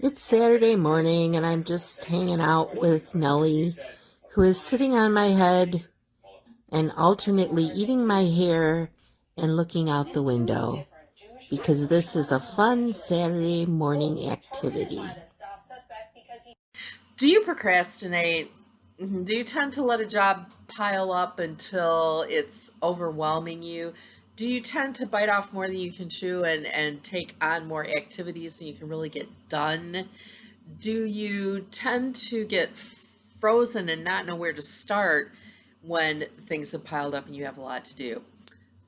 It's Saturday morning, and I'm just hanging out with Nellie, who is sitting on my head and alternately eating my hair and looking out the window because this is a fun Saturday morning activity. Do you procrastinate? Do you tend to let a job pile up until it's overwhelming you? Do you tend to bite off more than you can chew and take on more activities than you can really get done? Do you tend to get frozen and not know where to start when things have piled up and you have a lot to do?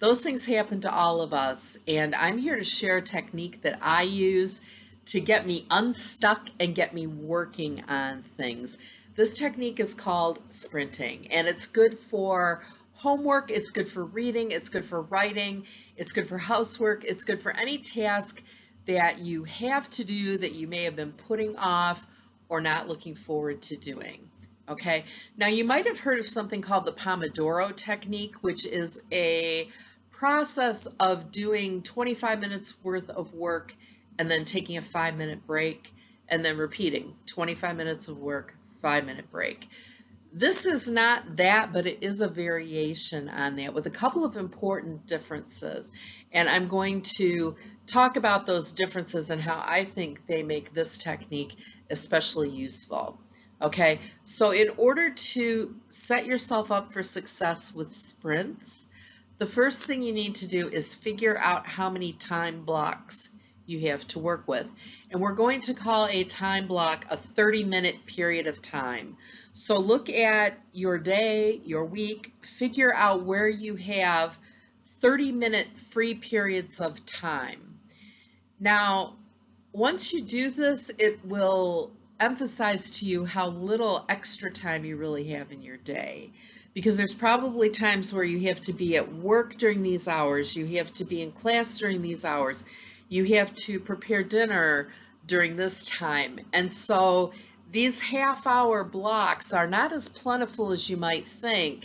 Those things happen to all of us, and I'm here to share a technique that I use to get me unstuck and get me working on things. This technique is called sprinting, and it's good for homework, it's good for reading, it's good for writing, it's good for housework, it's good for any task that you have to do that you may have been putting off or not looking forward to doing. Okay, now you might have heard of something called the Pomodoro technique, which is a process of doing 25 minutes worth of work and then taking a 5-minute break and then repeating 25 minutes of work, 5-minute break. This is not that, but it is a variation on that with a couple of important differences. And I'm going to talk about those differences and how I think they make this technique especially useful. Okay, so in order to set yourself up for success with sprints, the first thing you need to do is figure out how many time blocks you have to work with. And we're going to call a time block a 30-minute period of time. So look at your day, your week, figure out where you have 30-minute free periods of time. Now, once you do this, it will emphasize to you how little extra time you really have in your day. Because there's probably times where you have to be at work during these hours, you have to be in class during these hours, you have to prepare dinner during this time. And so these half-hour blocks are not as plentiful as you might think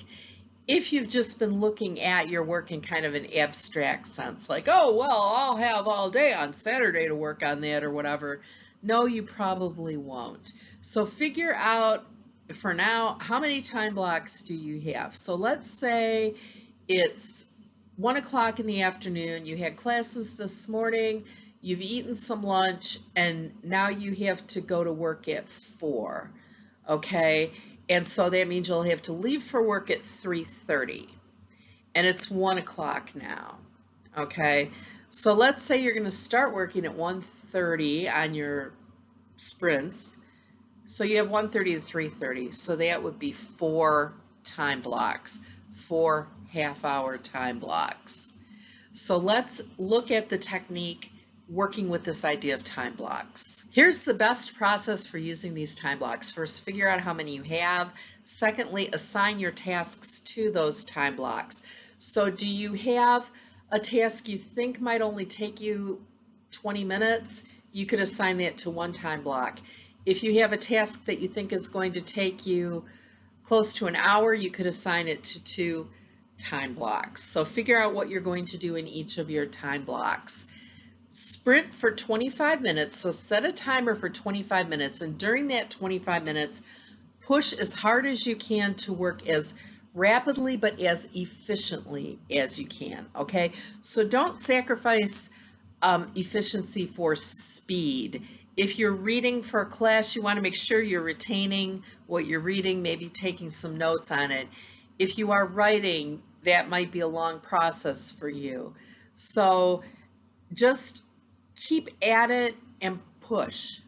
if you've just been looking at your work in kind of an abstract sense, like, oh, well, I'll have all day on Saturday to work on that or whatever. No, you probably won't. So figure out, for now, how many time blocks do you have? So let's say it's 1 o'clock in the afternoon, you had classes this morning, you've eaten some lunch, and now you have to go to work at 4, okay? And so that means you'll have to leave for work at 3:30, and it's 1 o'clock now, okay? So let's say you're going to start working at 1:30 on your sprints. So you have 1:30 to 3:30, so that would be 4 time blocks, 4 half-hour time blocks. So let's look at the technique working with this idea of time blocks. Here's the best process for using these time blocks. First, figure out how many you have. Secondly, assign your tasks to those time blocks. So do you have a task you think might only take you 20 minutes? You could assign that to one time block. If you have a task that you think is going to take you close to an hour, you could assign it to 2 time blocks. So figure out what you're going to do in each of your time blocks. Sprint for 25 minutes, so set a timer for 25 minutes, and during that 25 minutes, push as hard as you can to work as rapidly but as efficiently as you can, okay? So don't sacrifice efficiency for speed. If you're reading for a class, you want to make sure you're retaining what you're reading, maybe taking some notes on it. If you are writing, that might be a long process for you. So just keep at it and push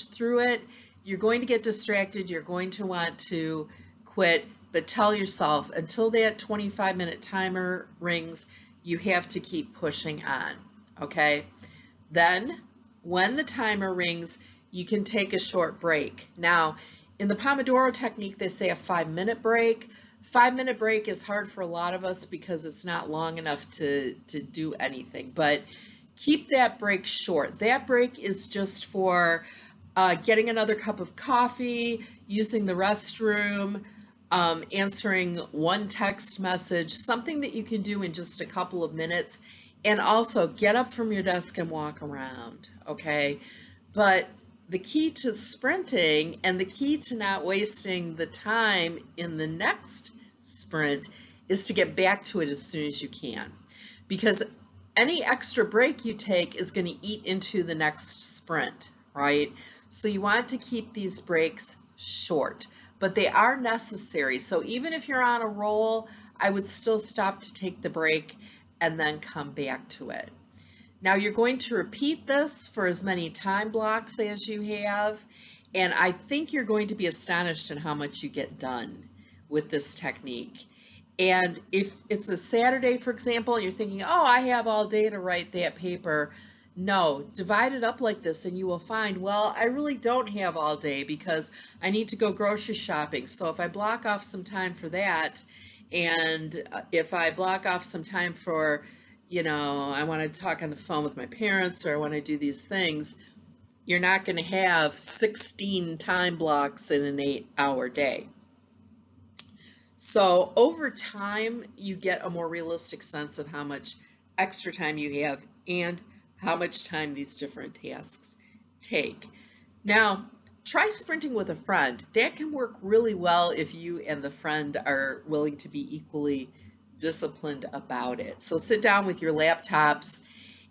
through it. You're going to get distracted, you're going to want to quit, but tell yourself until that 25-minute timer rings, you have to keep pushing on, okay? Then when the timer rings, you can take a short break. Now, in the Pomodoro technique, they say a 5-minute break. 5-minute break is hard for a lot of us because it's not long enough to do anything, but keep that break short. That break is just for getting another cup of coffee, using the restroom, answering one text message, something that you can do in just a couple of minutes, and also get up from your desk and walk around, okay? But the key to sprinting and the key to not wasting the time in the next sprint is to get back to it as soon as you can. Because any extra break you take is going to eat into the next sprint, right? So you want to keep these breaks short, but they are necessary. So even if you're on a roll, I would still stop to take the break and then come back to it. Now you're going to repeat this for as many time blocks as you have, and I think you're going to be astonished at how much you get done with this technique. And if it's a Saturday, for example, and you're thinking, oh, I have all day to write that paper, no, divide it up like this and you will find, well, I really don't have all day because I need to go grocery shopping. So if I block off some time for that, and if I block off some time for, I want to talk on the phone with my parents, or I want to do these things, you're not going to have 16 time blocks in an 8-hour day. So over time, you get a more realistic sense of how much extra time you have and how much time these different tasks take. Now, try sprinting with a friend. That can work really well if you and the friend are willing to be equally disciplined about it. So sit down with your laptops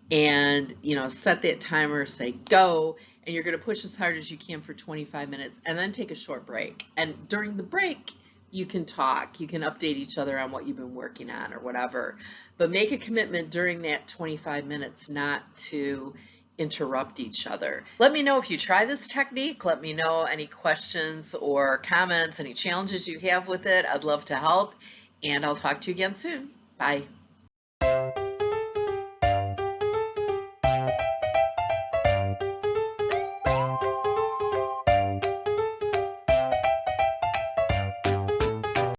and set that timer, say go, and you're going to push as hard as you can for 25 minutes and then take a short break. And during the break, you can talk, you can update each other on what you've been working on or whatever, but make a commitment during that 25 minutes not to interrupt each other. Let me know if you try this technique. Let me know any questions or comments, any challenges you have with it. I'd love to help, and I'll talk to you again soon. Bye.